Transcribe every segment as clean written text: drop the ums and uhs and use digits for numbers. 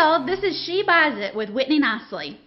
y'all, this is She Buys It with Whitney Nicely.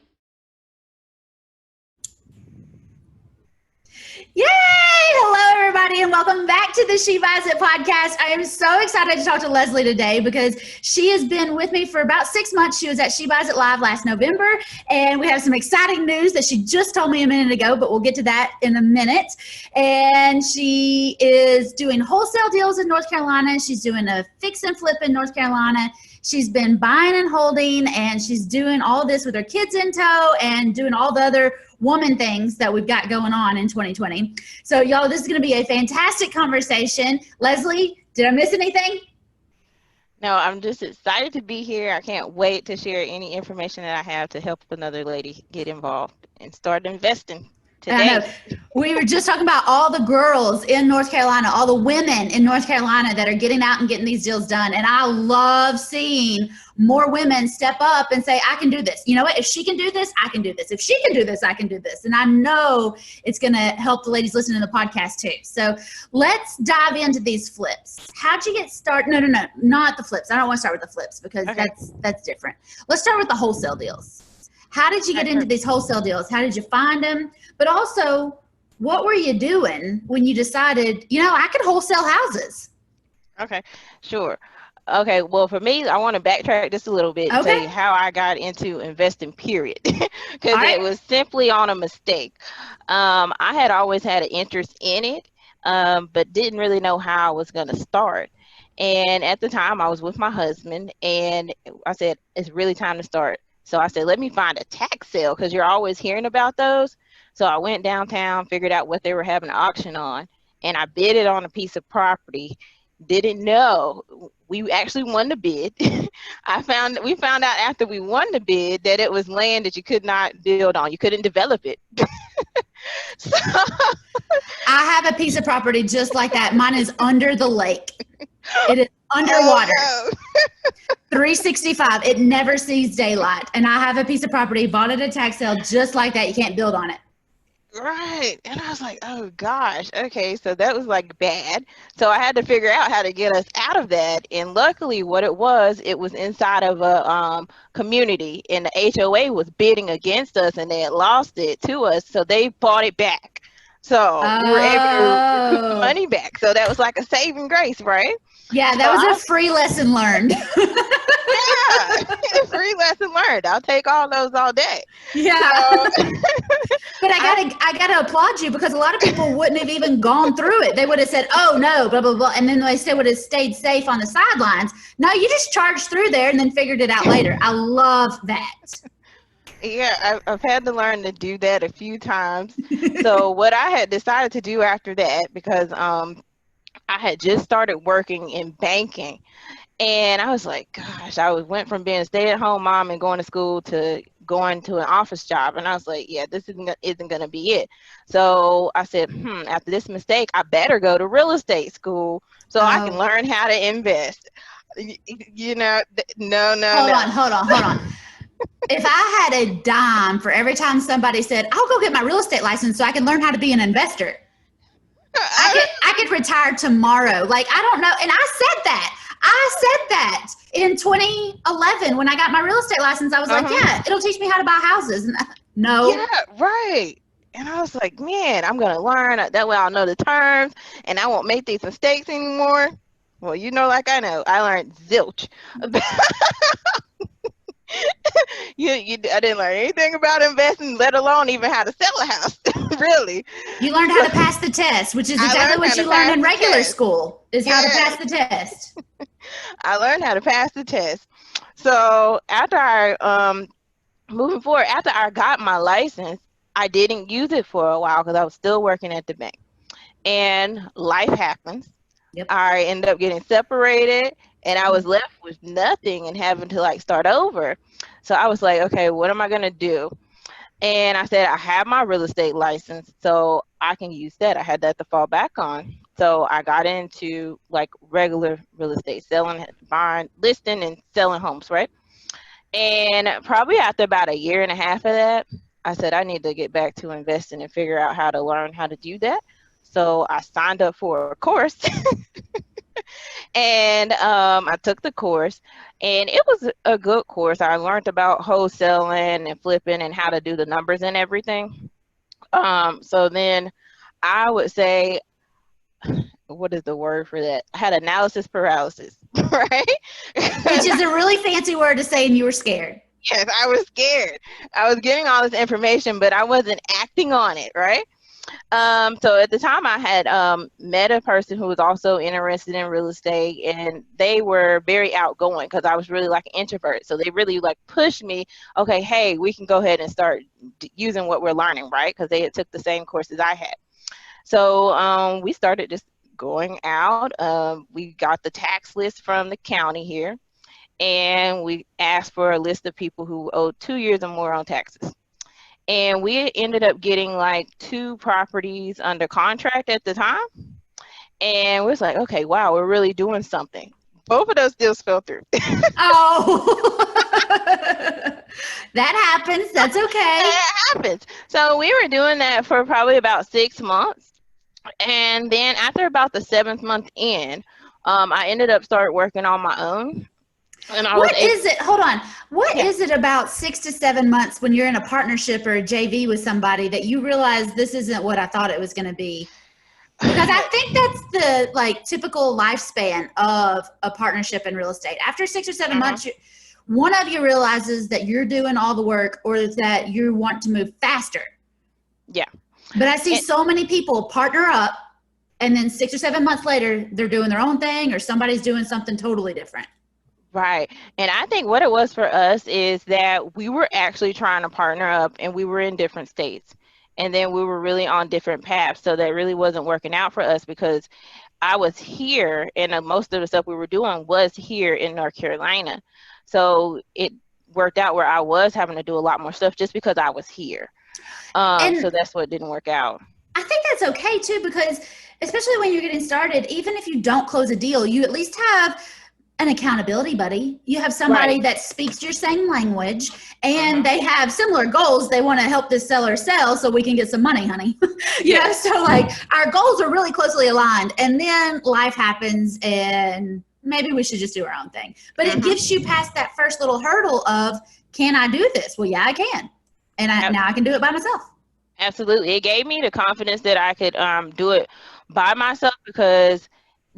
Yay! Hello, everybody, and welcome back to the She Buys It podcast. I am so excited to talk to Leslie today because she has been with me for about 6 months. She was at She Buys It Live last November, and we have some exciting news that she just told me a minute ago, but we'll get to that in a minute. And she is doing wholesale deals in North Carolina. She's doing a fix and flip in North Carolina. She's been buying and holding, and she's doing all this with her kids in tow and doing all the other woman things that we've got going on in 2020. So y'all, this is going to be a fantastic conversation. Leslie, did I miss anything? No, I'm just excited to be here. I can't wait to share any information that I have to help another lady get involved and start investing today. I know. We were just talking about all the girls in North Carolina, all the women in North Carolina that are getting out and getting these deals done. And I love seeing more women step up and say, I can do this. You know what? If she can do this, I can do this. If she can do this, I can do this. And I know it's going to help the ladies listening to the podcast too. So let's dive into these flips. How'd you get started? No, not the flips. I don't want to start with the flips because that's different. Let's start with the wholesale deals. How did you get into these wholesale deals? How did you find them? But also, what were you doing when you decided, I could wholesale houses? Okay, sure. Okay, well, for me, I want to backtrack just a little bit and tell you how I got into investing, period, because it was simply on a mistake. I had always had an interest in it, but didn't really know how I was going to start. And at the time, I was with my husband, and I said, it's really time to start. So I said, let me find a tax sale, because you're always hearing about those. So I went downtown, figured out what they were having an auction on, and I bid it on a piece of property. Didn't know we actually won the bid. We found out after we won the bid that it was land that you could not build on. You couldn't develop it. So, I have a piece of property just like that. Mine is under the lake. It is underwater. Oh, no. 365. It never sees daylight. And I have a piece of property bought at a tax sale just like that. You can't build on it. Right. And I was like, oh gosh, okay, so that was like bad. So I had to figure out how to get us out of that. And luckily what it was inside of a community, and the HOA was bidding against us and they had lost it to us. So they bought it back. So we were able to recoup the money back. So that was like a saving grace, right? Yeah, that was a free lesson learned. Yeah, free lesson learned. I'll take all those all day. Yeah. So, but I gotta applaud you, because a lot of people wouldn't have even gone through it. They would have said, oh no, blah, blah, blah. And then they still would have stayed safe on the sidelines. No, you just charged through there and then figured it out later. I love that. Yeah, I've had to learn to do that a few times. So what I had decided to do after that, because I had just started working in banking, and I was like, gosh, went from being a stay-at-home mom and going to school to going to an office job. And I was like, yeah, this isn't going to be it. So I said, after this mistake, I better go to real estate school so I can learn how to invest. No. Hold on. If I had a dime for every time somebody said, I'll go get my real estate license so I can learn how to be an investor, I could retire tomorrow. Like, I don't know. And I said that in 2011 when I got my real estate license. I was like, yeah, it'll teach me how to buy houses. No. Yeah, right. And I was like, man, I'm going to learn. That way I'll know the terms and I won't make these mistakes anymore. Well, like I know, I learned zilch. I didn't learn anything about investing, let alone even how to sell a house. Really. You learned how to pass the test, which is exactly what you learn in regular school, is how to pass the test. I learned how to pass the test. So after moving forward, after I got my license, I didn't use it for a while because I was still working at the bank. And life happens. Yep. I ended up getting separated, and I was left with nothing and having to start over. So I was like, okay, what am I going to do? And I said, I have my real estate license, so I can use that. I had that to fall back on. So I got into regular real estate, buying, listing and selling homes, right? And probably after about a year and a half of that, I said, I need to get back to investing and figure out how to learn how to do that. So I signed up for a course And I took the course, and it was a good course. I learned about wholesaling and flipping and how to do the numbers and everything. So then I would say, what is the word for that? I had analysis paralysis, right? Which is a really fancy word to say, and you were scared. Yes, I was scared. I was getting all this information, but I wasn't acting on it, right? So at the time I had met a person who was also interested in real estate, and they were very outgoing because I was really like an introvert. So they really like pushed me, okay, hey, we can go ahead and start using what we're learning, right? Because they had took the same courses I had. So we started just going out. We got the tax list from the county here, and we asked for a list of people who owed 2 years or more on taxes. And we ended up getting like 2 properties under contract at the time. And we was like, okay, wow, we're really doing something. Both of those deals fell through. Oh, that happens. That's okay. That happens. So we were doing that for probably about 6 months. And then after about the 7th month in, I ended up start working on my own. And what is it? Hold on. What is it about 6 to 7 months when you're in a partnership or a JV with somebody that you realize this isn't what I thought it was going to be? Because I think that's the like typical lifespan of a partnership in real estate. After 6 or 7 months, one of you realizes that you're doing all the work or that you want to move faster. Yeah. But I see so many people partner up, and then 6 or 7 months later, they're doing their own thing or somebody's doing something totally different. Right. And I think what it was for us is that we were actually trying to partner up, and we were in different states. And then we were really on different paths. So that really wasn't working out for us because I was here, and most of the stuff we were doing was here in North Carolina. So it worked out where I was having to do a lot more stuff just because I was here. So that's what didn't work out. I think that's okay too, because especially when you're getting started, even if you don't close a deal, you at least have an accountability buddy. You have somebody that speaks your same language, and they have similar goals. They want to help this seller sell so we can get some money, honey. you know, so like our goals are really closely aligned, and then life happens and maybe we should just do our own thing. But it gets you past that first little hurdle of, can I do this? Well, yeah, I can. And now I can do it by myself. Absolutely. It gave me the confidence that I could do it by myself, because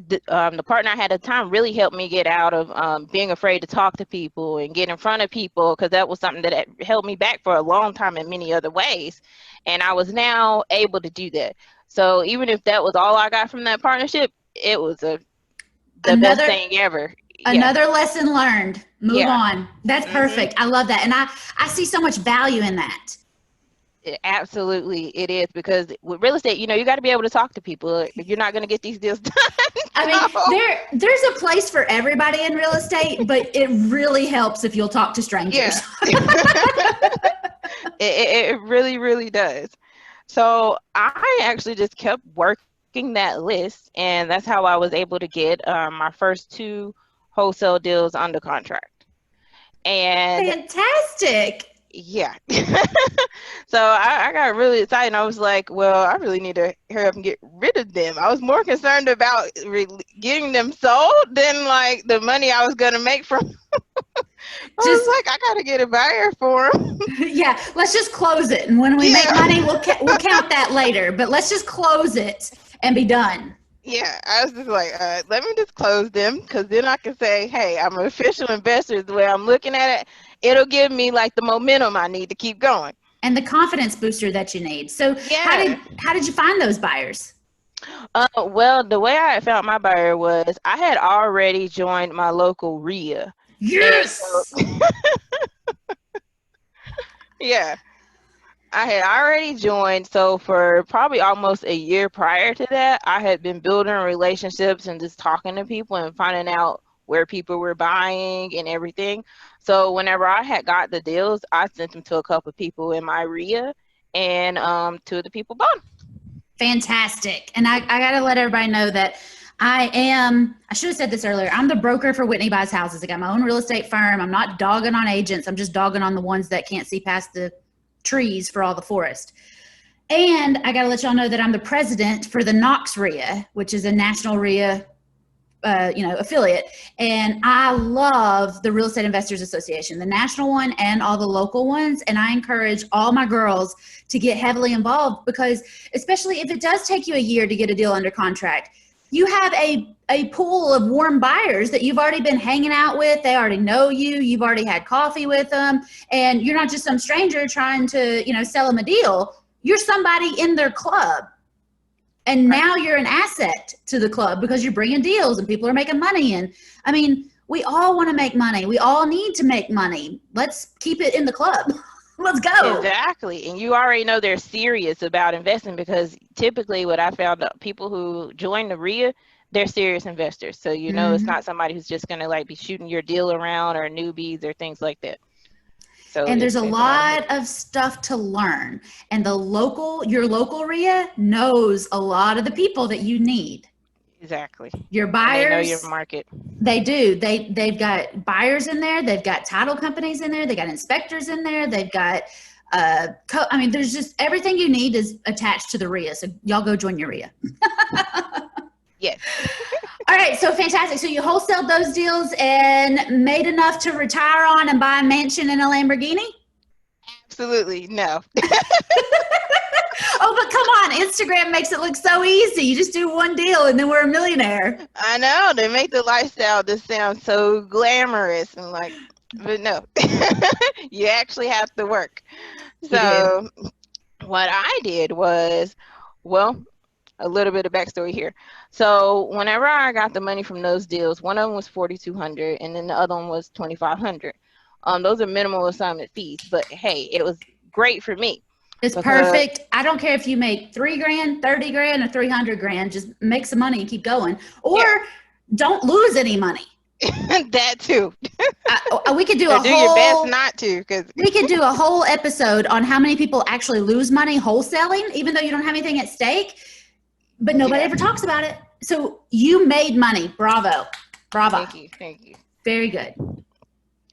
the partner I had at the time really helped me get out of being afraid to talk to people and get in front of people, because that was something that held me back for a long time in many other ways. And I was now able to do that. So even if that was all I got from that partnership, it was the best thing ever. Another lesson learned. Move on. That's perfect. I love that. And I see so much value in that. Absolutely, it is, because with real estate, you know, you got to be able to talk to people. You're not going to get these deals done. I mean, there's a place for everybody in real estate, but it really helps if you'll talk to strangers. It really, really does. So I actually just kept working that list, and that's how I was able to get my first 2 wholesale deals under contract. And fantastic. Yeah. So I got really excited. I was like, well, I really need to hurry up and get rid of them. I was more concerned about getting them sold than like the money I was going to make from I got to get a buyer for them. Yeah, let's just close it. And when we make money, we'll count that later. But let's just close it and be done. Yeah, I was just like, let me just close them, because then I can say, hey, I'm an official investor. The way I'm looking at it, it'll give me like the momentum I need to keep going. And the confidence booster that you need. So how did you find those buyers? Well, the way I found my buyer was I had already joined my local RIA. Yes! Yeah. I had already joined, so for probably almost a year prior to that, I had been building relationships and just talking to people and finding out where people were buying and everything. So whenever I had got the deals, I sent them to a couple of people in my RIA, and 2 of the people bought. Fantastic. And I got to let everybody know that I should have said this earlier, I'm the broker for Whitney Buys Houses. I got my own real estate firm. I'm not dogging on agents. I'm just dogging on the ones that can't see past the trees for all the forest. And I got to let y'all know that I'm the president for the Knox RIA, which is a national RIA affiliate. And I love the Real Estate Investors Association, the national one and all the local ones. And I encourage all my girls to get heavily involved, because especially if it does take you a year to get a deal under contract, you have a pool of warm buyers that you've already been hanging out with. They already know you. You've already had coffee with them. And you're not just some stranger trying to, sell them a deal. You're somebody in their club. And now you're an asset to the club because you're bringing deals and people are making money. And I mean, we all want to make money. We all need to make money. Let's keep it in the club. Let's go. Exactly. And you already know they're serious about investing, because typically what I found out, people who join the RIA, they're serious investors. So, it's not somebody who's just going to be shooting your deal around, or newbies or things like that. So and there's a lot of stuff to learn. And your local RIA knows a lot of the people that you need. Exactly. Your buyers. And they know your market. They do. They've got buyers in there. They've got title companies in there. They got inspectors in there. They've got, there's just everything you need is attached to the RIA. So y'all go join your RIA. Yes. All right, so fantastic. So you wholesaled those deals and made enough to retire on and buy a mansion and a Lamborghini? Absolutely no. Oh, but come on. Instagram makes it look so easy. You just do one deal and then we're a millionaire. I know. They make the lifestyle just sound so glamorous. And but no. You actually have to work. So what I did was, a little bit of backstory here. So whenever I got the money from those deals, one of them was $4,200 and then the other one was $2,500. Those are minimal assignment fees, but hey, it was great for me. It's perfect. I don't care if you make $3,000, $30,000, or $300,000. Just make some money and keep going, or don't lose any money. That too. We could do do your best not to, because we could do a whole episode on how many people actually lose money wholesaling, even though you don't have anything at stake. But nobody ever talks about it. So you made money. Bravo. Thank you. Very good.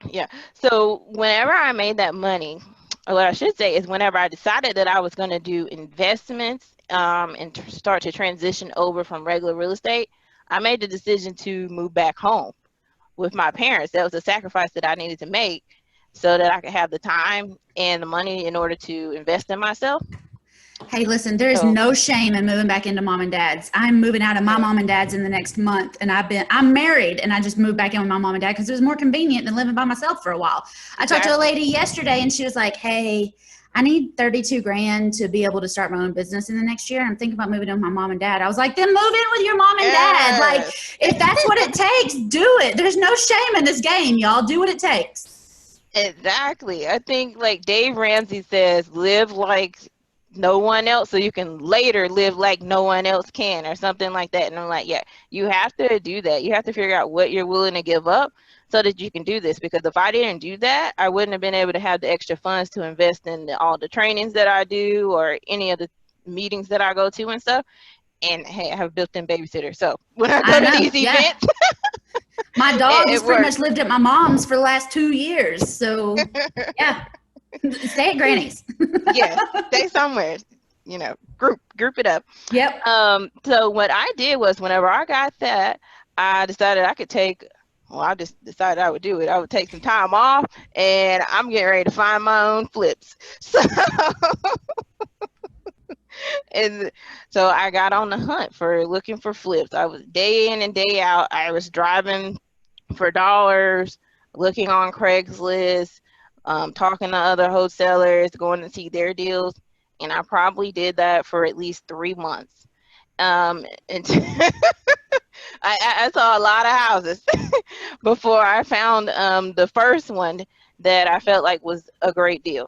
Yeah. So whenever I made that money, or what I should say is whenever I decided that I was going to do investments and start to transition over from regular real estate, I made the decision to move back home with my parents. That was a sacrifice that I needed to make so that I could have the time and the money in order to invest in myself. Hey, listen, there is no shame in moving back into mom and dad's. I'm moving out of my mom and dad's in the next month. And I'm married and I just moved back in with my mom and dad because it was more convenient than living by myself for a while. I talked to a lady yesterday and she was like, hey, I need $32,000 to be able to start my own business in the next year. I'm thinking about moving in with my mom and dad. I was like, then move in with your mom and dad. Like, if that's what it takes, do it. There's no shame in this game, y'all. Do what it takes. Exactly. I think Dave Ramsey says, live like no one else so you can later live like no one else can, or something like that. And I'm like, yeah, you have to do that. You have to figure out what you're willing to give up so that you can do this, because if I didn't do that, I wouldn't have been able to have the extra funds to invest in all the trainings that I do or any of the meetings that I go to and stuff. And hey, I have a built-in babysitter, so when I go to these events, my dog has pretty much lived at my mom's for the last 2 years. So yeah. Stay at Granny's. Yeah, stay somewhere. Group it up. Yep. So what I did was, whenever I got that, I decided I could take. Well, I just decided I would do it. I would take some time off, and I'm getting ready to find my own flips. So, and so I got on the hunt for looking for flips. I was day in and day out. I was driving for dollars, looking on Craigslist. Talking to other wholesalers, going to see their deals, and I probably did that for at least 3 months. And I saw a lot of houses before I found the first one that I felt like was a great deal.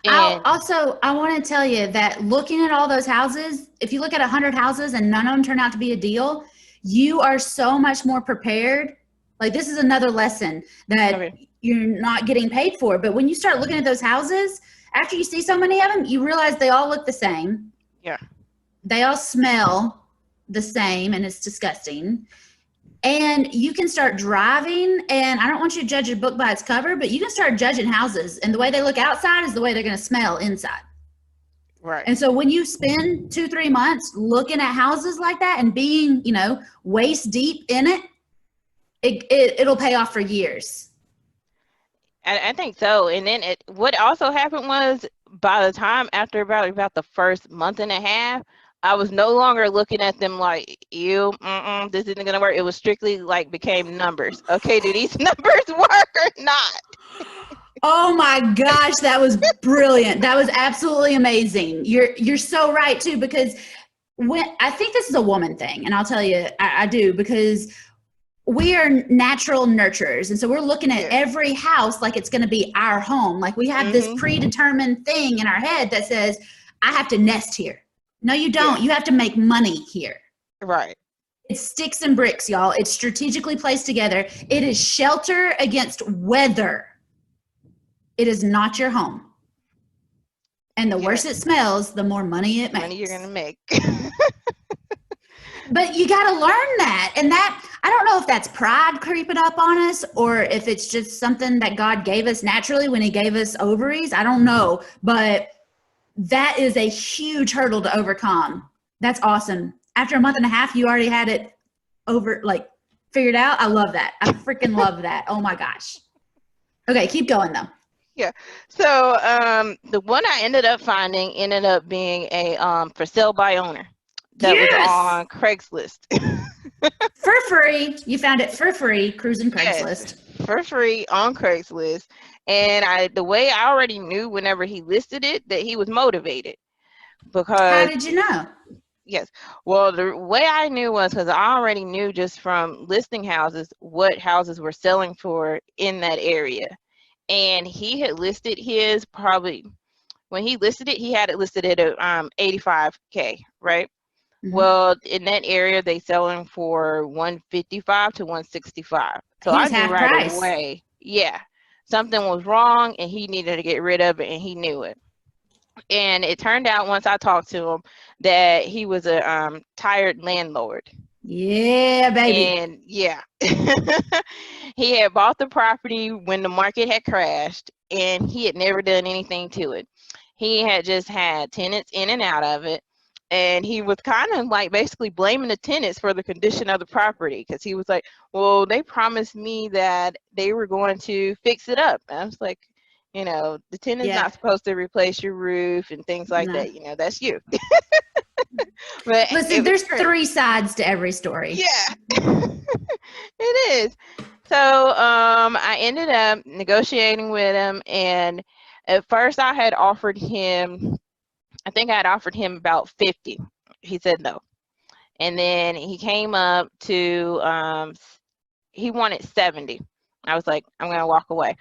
And I want to tell you that looking at all those houses, if you look at 100 houses and none of them turn out to be a deal, you are so much more prepared. Like, this is another lesson that you're not getting paid for. But when you start looking at those houses, after you see so many of them, you realize they all look the same. Yeah. They all smell the same, and it's disgusting. And you can start driving, and I don't want you to judge a book by its cover, but you can start judging houses, and the way they look outside is the way they're going to smell inside. Right. And so when you spend 2-3 months looking at houses like that and being, waist deep in it, it'll pay off for years. I think so. And then what also happened was, by the time after about the first month and a half, I was no longer looking at them like, ew, this isn't gonna work. It was strictly like became numbers. Okay, do these numbers work or not? Oh my gosh, that was brilliant. That was absolutely amazing. You're so right too, because I think this is a woman thing, and I'll tell you, I do, because we are natural nurturers. And so we're looking at every house like it's going to be our home. Like we have this predetermined thing in our head that says, I have to nest here. No, you don't. You have to make money here. Right. It's sticks and bricks, y'all. It's strategically placed together. It is shelter against weather. It is not your home. And the worse it smells, the more money it makes. Money you're going to make. But you got to learn that. And that, I don't know if that's pride creeping up on us or if it's just something that God gave us naturally when he gave us ovaries. I don't know. But that is a huge hurdle to overcome. That's awesome. After a month and a half, you already had it figured out. I love that. I freaking love that. Oh my gosh. Okay, keep going though. Yeah. So the one I ended up finding ended up being a for sale by owner. That was on Craigslist. For free. You found it for free, cruising Craigslist. Yes, for free on Craigslist. And the way I already knew whenever he listed it that he was motivated. Because how did you know? Yes. Well, the way I knew was because I already knew just from listing houses what houses were selling for in that area. And he had listed his probably, when he listed it, he had it listed at $85K, right? Mm-hmm. Well, in that area, they sell them for $155 to $165. So I knew right away, something was wrong and he needed to get rid of it, and he knew it. And it turned out once I talked to him that he was a tired landlord. Yeah, baby. And he had bought the property when the market had crashed, and he had never done anything to it. He had just had tenants in and out of it. And he was kind of like basically blaming the tenants for the condition of the property, because he was like, well, they promised me that they were going to fix it up. And I was like, the tenant's not supposed to replace your roof and things like that. That's you. But listen, there's three sides to every story. Yeah, it is. So I ended up negotiating with him. And at first I had offered him, I think I had offered him about 50. He said no. And then he came up to, he wanted 70. I was like, I'm going to walk away.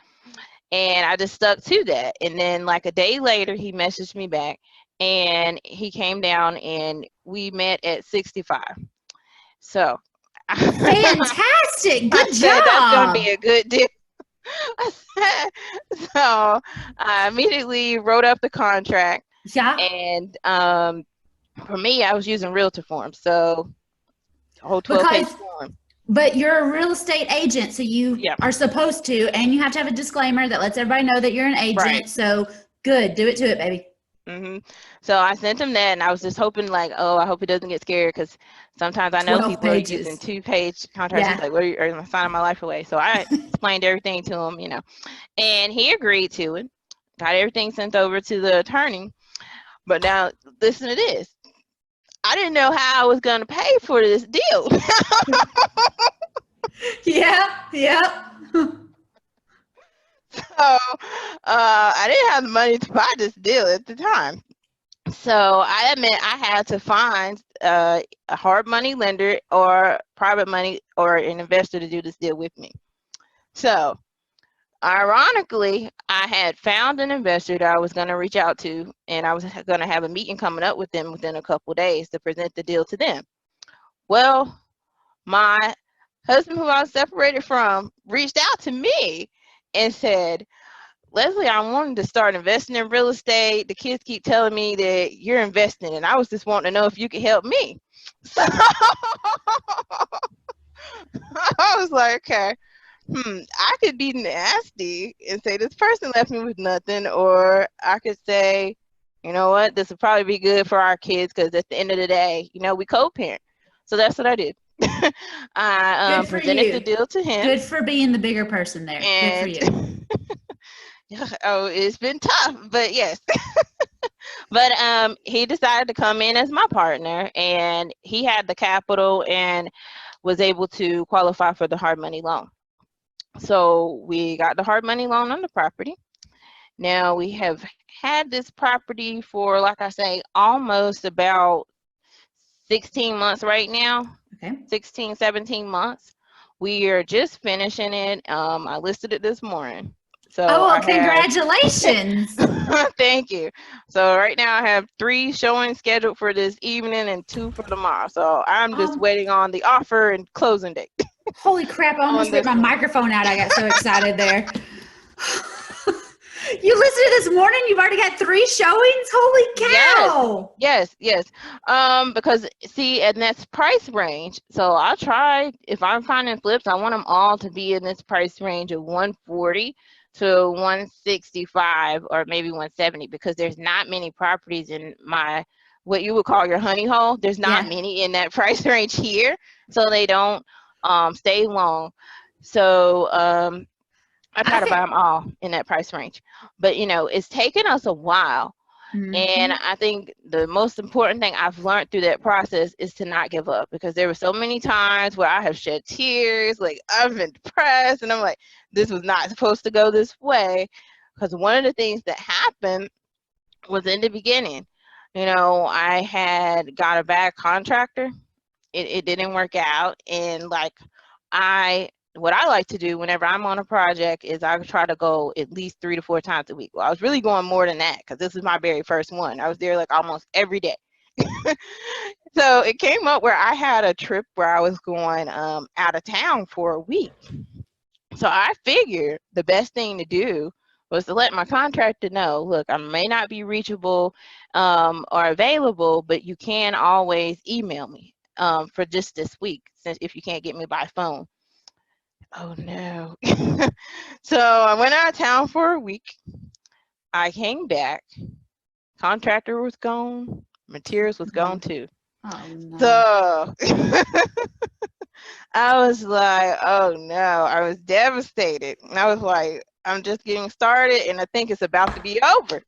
And I just stuck to that. And then like a day later, he messaged me back and he came down and we met at 65. So. Fantastic. Good job. That's going to be a good deal. So I immediately wrote up the contract. Yeah. And for me, I was using realtor forms, so a whole 12-page form. But you're a real estate agent, so you are supposed to, and you have to have a disclaimer that lets everybody know that you're an agent. Right. So good, do it to it, baby. So I sent him that, and I was just hoping, like, I hope he doesn't get scared, because sometimes I know people are using 2-page contracts. He's like, what are you signing my life away? So I explained everything to him, and he agreed to it. Got everything sent over to the attorney. But now, listen to this. I didn't know how I was going to pay for this deal. Yeah. So I didn't have the money to buy this deal at the time. So I admit I had to find a hard money lender or private money or an investor to do this deal with me. So ironically, I had found an investor that I was going to reach out to, and I was going to have a meeting coming up with them within a couple of days to present the deal to them. Well, my husband, who I was separated from, reached out to me and said, Leslie, I wanted to start investing in real estate. The kids keep telling me that you're investing, and I was just wanting to know if you could help me. So I was like, okay. I could be nasty and say this person left me with nothing, or I could say, you know what, this would probably be good for our kids because at the end of the day, you know, we co-parent. So that's what I did. I presented the deal to him. Good for being the bigger person there. And good for you. Oh, it's been tough, but yes. But he decided to come in as my partner, and he had the capital and was able to qualify for the hard money loan. So we got the hard money loan on the property. Now we have had this property for, like I say, almost about 16 months right now. Okay. 16, 17 months. We are just finishing it. I listed it this morning. So congratulations. Thank you. So right now I have 3 showings scheduled for this evening and 2 for tomorrow. So I'm just waiting on the offer and closing date. Holy crap, I almost ripped my microphone out. I got so excited there. You listed it this morning? You've already got 3 showings? Holy cow. Yes. Because see, and that's price range. So I'll try, if I'm finding flips, I want them all to be in this price range of 140 to 165 or maybe 170, because there's not many properties in my, what you would call your honey hole. There's not many in that price range here. So they don't stay long. So I try to buy them all in that price range. But, you know, it's taken us a while. Mm-hmm. And I think the most important thing I've learned through that process is to not give up, because there were so many times where I have shed tears, like I've been depressed, and I'm like, this was not supposed to go this way. Because one of the things that happened was in the beginning, you know, I had got a bad contractor. It didn't work out. And like, what I like to do whenever I'm on a project is I try to go at least 3 to 4 times a week. Well, I was really going more than that because this is my very first one. I was there like almost every day. So it came up where I had a trip where I was going out of town for a week. So I figured the best thing to do was to let my contractor know, look, I may not be reachable or available, but you can always email me for just this week, since if you can't get me by phone. Oh no. So I went out of town for a week. I came back. Contractor was gone. Materials was gone too. Oh, no. So I was like, oh no. I was devastated. And I was like, I'm just getting started and I think it's about to be over.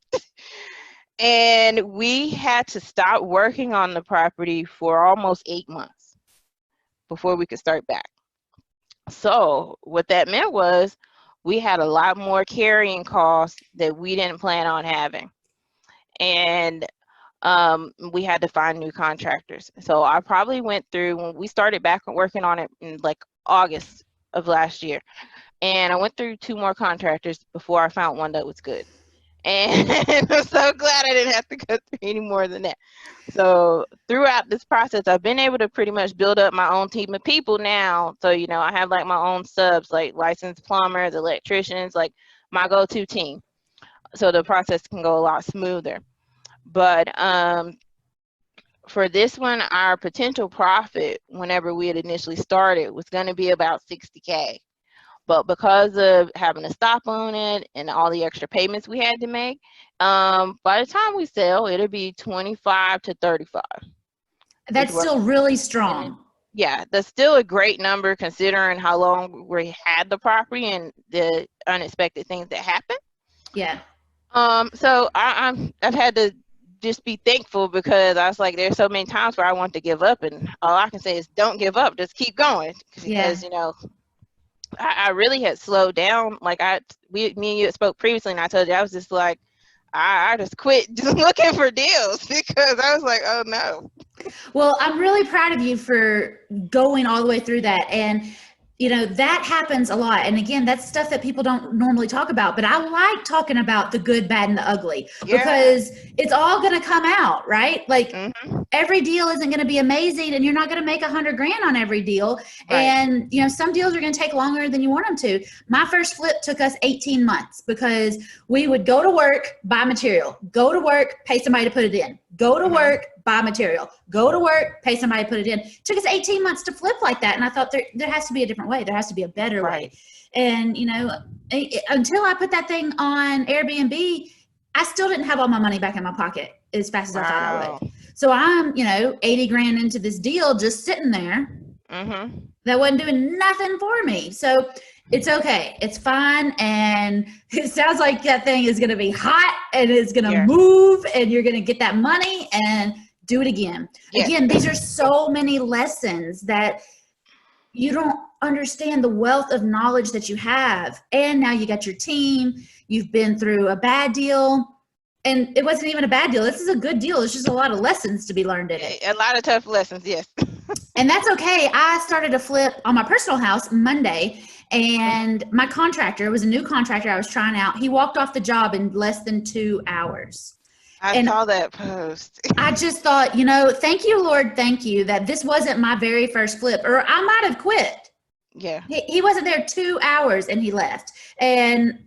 And we had to stop working on the property for almost 8 months before we could start back. So what that meant was we had a lot more carrying costs that we didn't plan on having. And we had to find new contractors. So I probably went through, when we started back working on it in like August of last year, and I went through 2 more contractors before I found one that was good. And I'm so glad I didn't have to go through any more than that. So throughout this process, I've been able to pretty much build up my own team of people now. So, you know, I have like my own subs, like licensed plumbers, electricians, like my go-to team. So the process can go a lot smoother. But for this one, our potential profit, whenever we had initially started, was going to be about $60K. But because of having to stop on it and all the extra payments we had to make, by the time we sell, it'll be 25 to 35. That's still really strong. Yeah, that's still a great number considering how long we had the property and the unexpected things that happened. Yeah. So I've had to just be thankful, because I was like, there's so many times where I want to give up, and all I can say is don't give up, just keep going. Because you know, I really had slowed down. Like me and you spoke previously, and I told you I was just like, I just quit just looking for deals, because I was like, oh no. Well, I'm really proud of you for going all the way through that. And you know, that happens a lot. And again, that's stuff that people don't normally talk about, but I like talking about the good, bad, and the ugly, because it's all going to come out, right? Like every deal isn't going to be amazing, and you're not going to make $100 grand on every deal. Right. And, you know, some deals are going to take longer than you want them to. My first flip took us 18 months because we would go to work, buy material, go to work, pay somebody to put it in, go to work, buy material, go to work, pay somebody to put it in. It took us 18 months to flip like that. And I thought there has to be a different way. There has to be a better way. And, you know, until I put that thing on Airbnb, I still didn't have all my money back in my pocket as fast as I thought I Wow. would. So I'm, 80 grand into this deal, just sitting there. Mm-hmm. That wasn't doing nothing for me. So it's okay. It's fine. And it sounds like that thing is going to be hot and it's going to move and you're going to get that money and do it again. Yeah. Again, these are so many lessons that you don't understand the wealth of knowledge that you have. And now you got your team. You've been through a bad deal. And it wasn't even a bad deal. This is a good deal. It's just a lot of lessons to be learned in it. A lot of tough lessons, yes. And that's okay. I started a flip on my personal house Monday, and my contractor, it was a new contractor I was trying out. He walked off the job in less than 2 hours. I saw that post. I just thought, thank you, Lord, thank you that this wasn't my very first flip, or I might have quit. Yeah. He wasn't there 2 hours and he left. And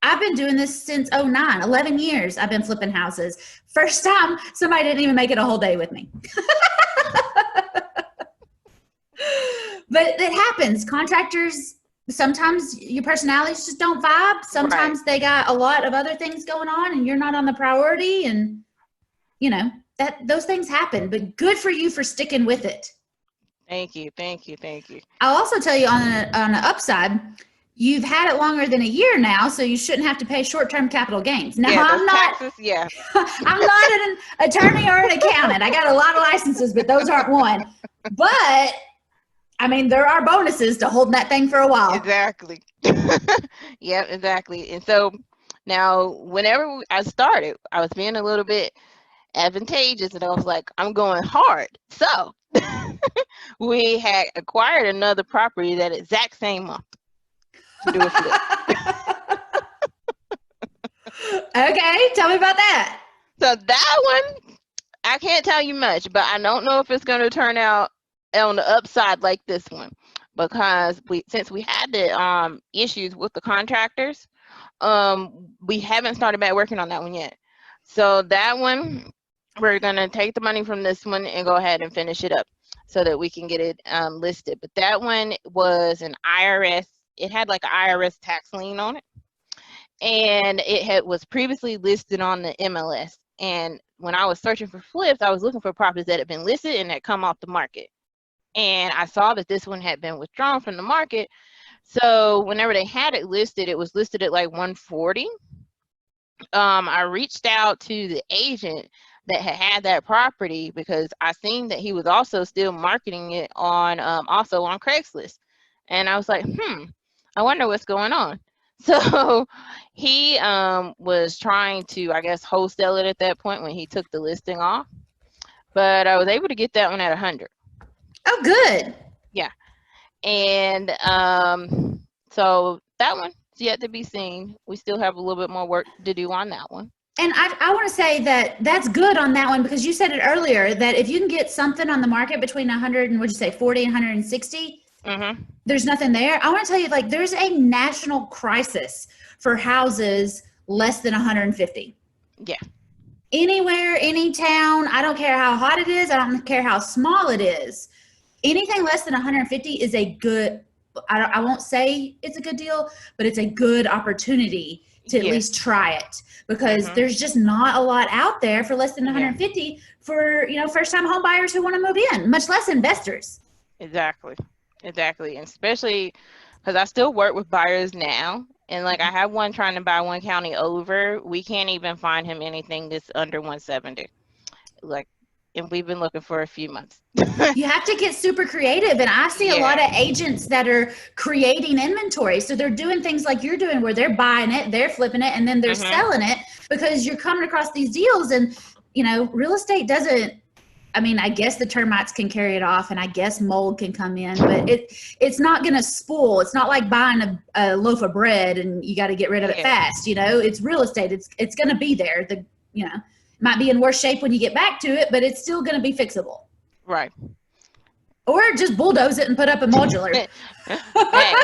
I've been doing this since 2009, 11 years I've been flipping houses. First time somebody didn't even make it a whole day with me. But it happens. Contractors, sometimes your personalities just don't vibe. Sometimes they got a lot of other things going on and you're not on the priority, and that those things happen, but good for you for sticking with it. Thank you. I'll also tell you on the upside, you've had it longer than a year now, so you shouldn't have to pay short-term capital gains. Now, I'm not, taxes, I'm not an attorney or an accountant. I got a lot of licenses, but those aren't one. But I mean, there are bonuses to holding that thing for a while. Exactly. Yeah, exactly. And so now, whenever I started, I was being a little bit advantageous, and I was like, I'm going hard. So we had acquired another property that exact same month to do a flip. Okay, tell me about that. So that one, I can't tell you much, but I don't know if it's going to turn out on the upside like this one, because since we had the issues with the contractors, we haven't started back working on that one yet. So that one, we're going to take the money from this one and go ahead and finish it up so that we can get it listed. But that one was an IRS. It had like an IRS tax lien on it, and it was previously listed on the MLS. And when I was searching for flips, I was looking for properties that had been listed and had come off the market. And I saw that this one had been withdrawn from the market. So whenever they had it listed, it was listed at like 140. I reached out to the agent that had that property, because I seen that he was also still marketing it on also on Craigslist. And I was like, I wonder what's going on. So he was trying to, I guess, wholesale it at that point when he took the listing off. But I was able to get that one at 100. Oh, good. Yeah. And so that one's yet to be seen. We still have a little bit more work to do on that one. And I want to say that that's good on that one, because you said it earlier that if you can get something on the market between 100 and 40 and 160, there's nothing there. I want to tell you, like, there's a national crisis for houses less than 150. Yeah. Anywhere, any town, I don't care how hot it is. I don't care how small it is. Anything less than 150 is a good, I won't say it's a good deal, but it's a good opportunity to at least try it, because there's just not a lot out there for less than 150 for, first-time home buyers who want to move in, much less investors. Exactly. And especially because I still work with buyers now. And like, I have one trying to buy one county over. We can't even find him anything that's under 170. Like, and we've been looking for a few months. You have to get super creative. And I see a lot of agents that are creating inventory. So they're doing things like you're doing, where they're buying it, they're flipping it, and then they're selling it, because you're coming across these deals. And, real estate doesn't, I guess the termites can carry it off, and I guess mold can come in, but it's not going to spool. It's not like buying a loaf of bread and you got to get rid of it fast. It's real estate. It's going to be there. Might be in worse shape when you get back to it, but it's still going to be fixable. Right. Or just bulldoze it and put up a modular. Hey,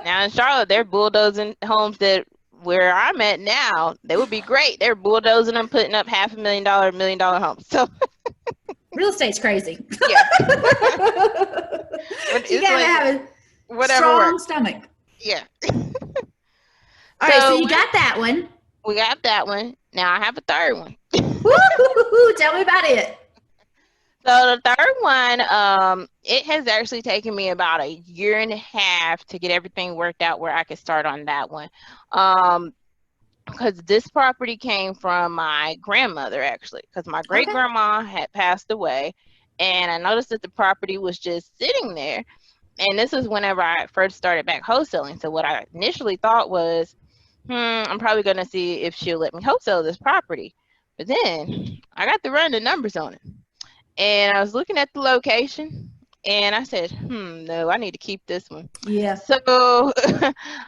now in Charlotte, they're bulldozing homes that where I'm at now, they would be great. They're bulldozing them, putting up $500,000, $1 million homes. So real estate's crazy. Yeah. You gotta have a strong stomach. Yeah. All right, so you got that one. We got that one. Now I have a third one. Woo-hoo-hoo-hoo. Tell me about it. So the third one, it has actually taken me about 1.5 years to get everything worked out where I could start on that one. Because this property came from my grandmother, actually, because my great grandma had passed away, and I noticed that the property was just sitting there. And this is whenever I first started back wholesaling. So what I initially thought was, I'm probably going to see if she'll let me wholesale this property. But then I got to run the numbers on it. And I was looking at the location, and I said, no, I need to keep this one. Yeah. So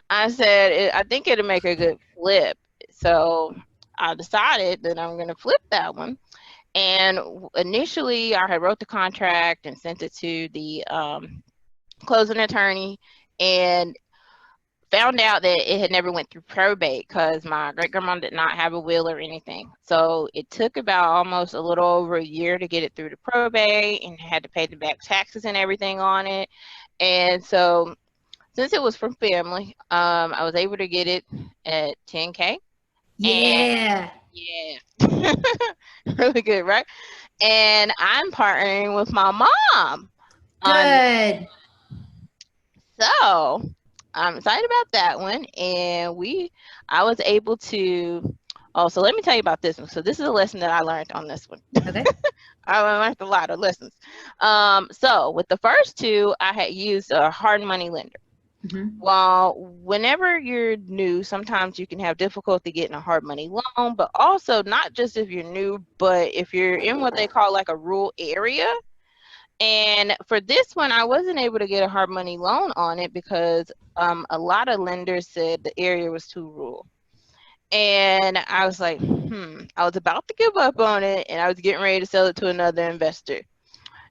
I said, I think it'll make a good flip. So I decided that I'm going to flip that one. And initially, I had wrote the contract and sent it to the closing attorney, and found out that it had never went through probate because my great grandma did not have a will or anything. So it took about almost a little over 1 year to get it through the probate, and had to pay the back taxes and everything on it. And so since it was from family, I was able to get it at $10K. Yeah. Yeah. Really good, right? And I'm partnering with my mom. Good. So I'm excited about that one. And I was able to, so let me tell you about this one. So this is a lesson that I learned on this one. Okay. I learned a lot of lessons. So with the first two, I had used a hard money lender. Mm-hmm. Well, whenever you're new, sometimes you can have difficulty getting a hard money loan, but also not just if you're new, but if you're in what they call like a rural area. And for this one, I wasn't able to get a hard money loan on it because a lot of lenders said the area was too rural. And I was like, I was about to give up on it, and I was getting ready to sell it to another investor.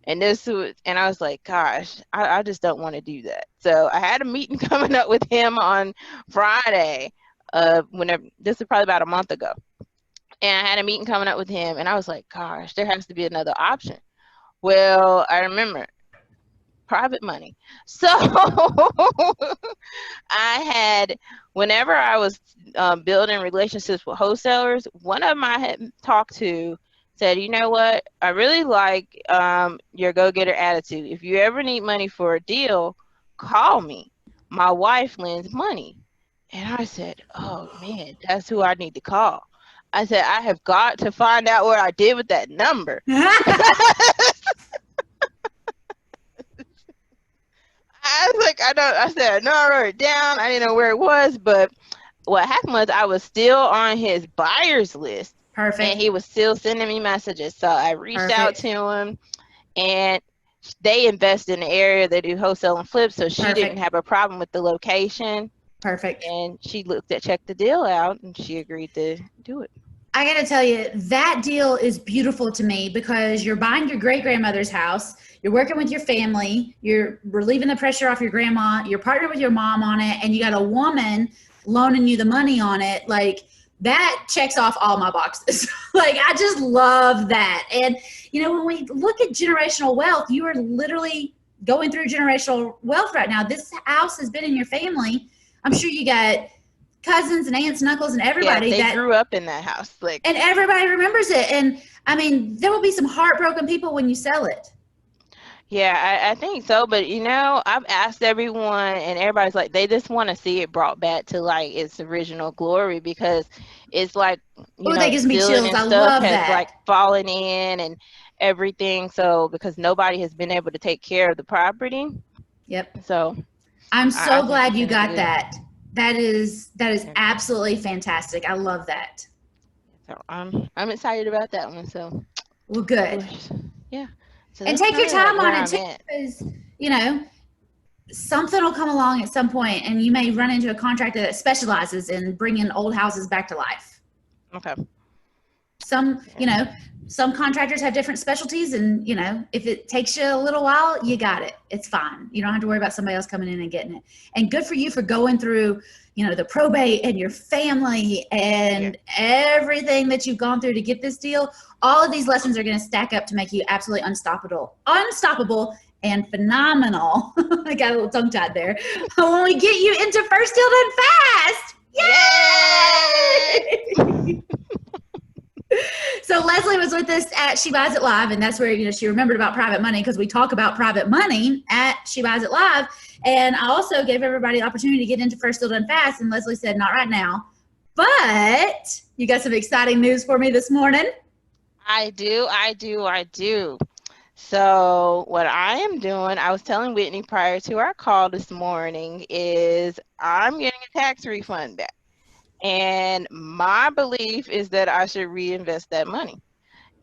And I was like, gosh, I just don't want to do that. So I had a meeting coming up with him on Friday, whenever this is probably about a month ago. And I had a meeting coming up with him, and I was like, gosh, there has to be another option. Well, I remember private money. So whenever I was building relationships with wholesalers, one of them I had talked to said, you know what, I really like your go-getter attitude. If you ever need money for a deal, call me. My wife lends money. And I said, oh man, that's who I need to call. I said, I have got to find out what I did with that number. I was like, I said, I know I wrote it down. I didn't know where it was, but what happened was I was still on his buyer's list. Perfect. And he was still sending me messages. So I reached out to him, and they invest in the area. They do wholesale and flips. So she didn't have a problem with the location. Perfect. And she checked the deal out, and she agreed to do it. I got to tell you, that deal is beautiful to me because you're buying your great-grandmother's house. You're working with your family. You're relieving the pressure off your grandma. You're partnering with your mom on it. And you got a woman loaning you the money on it. Like, that checks off all my boxes. Like, I just love that. And, you know, when we look at generational wealth, you are literally going through generational wealth right now. This house has been in your family. I'm sure you got cousins and aunts and uncles and everybody that grew up in that house. And everybody remembers it. And, I mean, there will be some heartbroken people when you sell it. Yeah, I think so. But, you know, I've asked everyone, and everybody's like, they just want to see it brought back to, like, its original glory, because it's like, you know, that gives me chills. I love that. Like, fallen in and everything. So, because nobody has been able to take care of the property. Yep. So, I'm so glad you got that. That is absolutely fantastic. I love that. So, I'm excited about that one. So, well, good. Yeah. So and take your time on it too, because, you know, something will come along at some point, and you may run into a contractor that specializes in bringing old houses back to life. Okay. You know, some contractors have different specialties, and, you know, if it takes you a little while, you got it. It's fine. You don't have to worry about somebody else coming in and getting it. And good for you for going through, you know, the probate and your family and everything that you've gone through to get this deal. All of these lessons are going to stack up to make you absolutely unstoppable and phenomenal. I got a little tongue tied there. When we get you into First Deal Done Fast. Yay! So Leslie was with us at She Buys It Live, and that's where, you know, she remembered about private money because we talk about private money at She Buys It Live. And I also gave everybody the opportunity to get into First Deal Done Fast, and Leslie said, not right now. But you got some exciting news for me this morning. I do. So what I am doing, I was telling Whitney prior to our call this morning, is I'm getting a tax refund back. And my belief is that I should reinvest that money.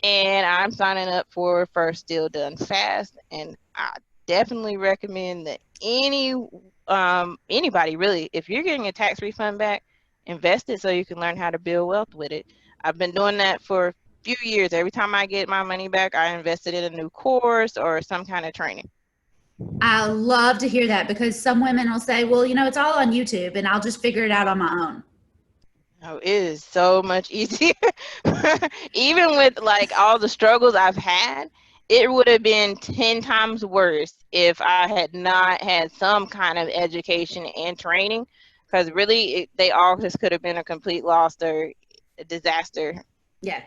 And I'm signing up for First Deal Done Fast. And I definitely recommend that anybody really, if you're getting a tax refund back, invest it so you can learn how to build wealth with it. I've been doing that for few years. Every time I get my money back, I invested in a new course or some kind of training. I love to hear that because some women will say, well, you know, it's all on YouTube and I'll just figure it out on my own. Oh, it is so much easier. Even with like all the struggles I've had, it would have been 10 times worse if I had not had some kind of education and training, because really they all just could have been a complete loss or a disaster. Yeah.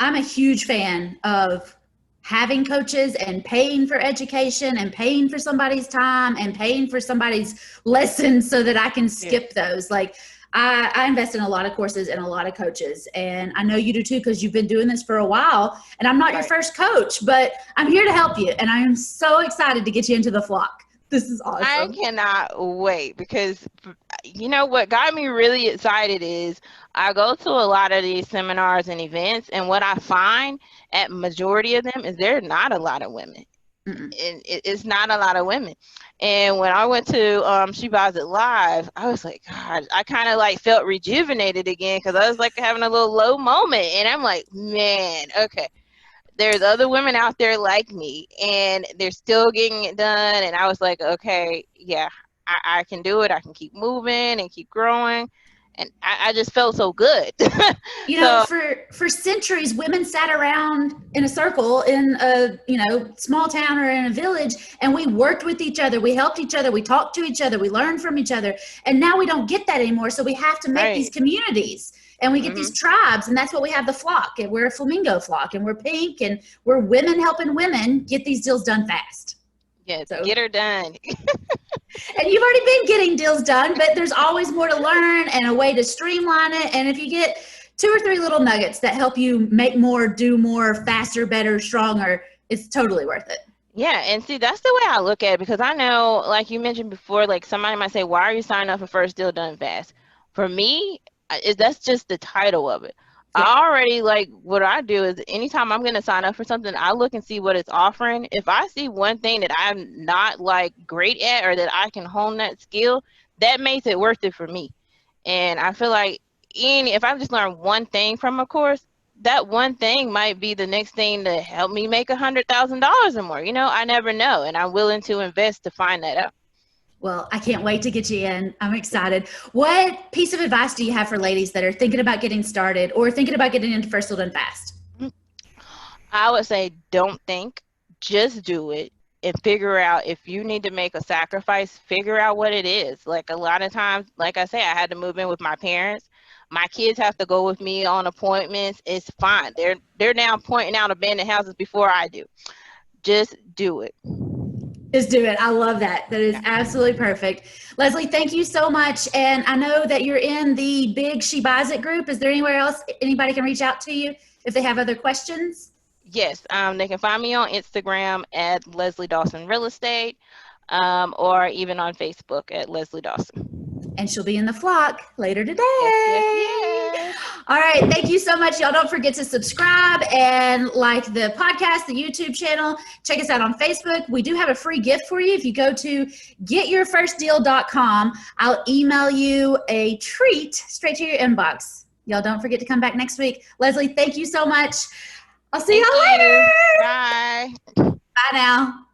I'm a huge fan of having coaches and paying for education and paying for somebody's time and paying for somebody's lessons so that I can skip those. Like I invest in a lot of courses and a lot of coaches, and I know you do too because you've been doing this for a while, and I'm not your first coach, but I'm here to help you, and I am so excited to get you into the flock. This is awesome. I cannot wait because, you know, what got me really excited is I go to a lot of these seminars and events, and what I find at majority of them is there are not a lot of women. And it's not a lot of women. And when I went to She Buys It Live, I was like, God, I kind of like felt rejuvenated again because I was like having a little low moment. And I'm like, man, okay. There's other women out there like me and they're still getting it done. And I was like, okay, yeah, I can do it. I can keep moving and keep growing. And I just felt so good. You know, for centuries, women sat around in a circle in a, you know, small town or in a village, and we worked with each other. We helped each other. We talked to each other. We learned from each other. And now we don't get that anymore. So we have to make these communities. And we get these tribes, and that's what we have, the flock. And we're a flamingo flock, and we're pink, and we're women helping women get these deals done fast. Yeah, so get her done. And you've already been getting deals done, but there's always more to learn and a way to streamline it. And if you get 2 or 3 little nuggets that help you make more, do more, faster, better, stronger, it's totally worth it. Yeah, and see, that's the way I look at it, because I know, like you mentioned before, like somebody might say, why are you signing up for First Deal Done Fast? For me, that's just the title of it. Yeah. I already, like, what I do is anytime I'm going to sign up for something, I look and see what it's offering. If I see one thing that I'm not like great at or that I can hone that skill, that makes it worth it for me. And I feel like if I just learn one thing from a course, that one thing might be the next thing to help me make $100,000 or more. You know, I never know. And I'm willing to invest to find that out. Well, I can't wait to get you in. I'm excited. What piece of advice do you have for ladies that are thinking about getting started or thinking about getting into First Deal Done Fast? I would say don't think, just do it, and figure out if you need to make a sacrifice, figure out what it is. Like a lot of times, like I say, I had to move in with my parents. My kids have to go with me on appointments. It's fine. They're now pointing out abandoned houses before I do. Just do it. Just do it. I love that. That is absolutely perfect. Leslie, thank you so much. And I know that you're in the big She Buys It group. Is there anywhere else anybody can reach out to you if they have other questions? Yes. They can find me on Instagram at Leslie Dawson Real Estate, or even on Facebook at Leslie Dawson. And she'll be in the flock later today. Yes. All right. Thank you so much. Y'all don't forget to subscribe and like the podcast, the YouTube channel. Check us out on Facebook. We do have a free gift for you. If you go to getyourfirstdeal.com, I'll email you a treat straight to your inbox. Y'all don't forget to come back next week. Leslie, thank you so much. I'll see y'all later. Bye. Bye now.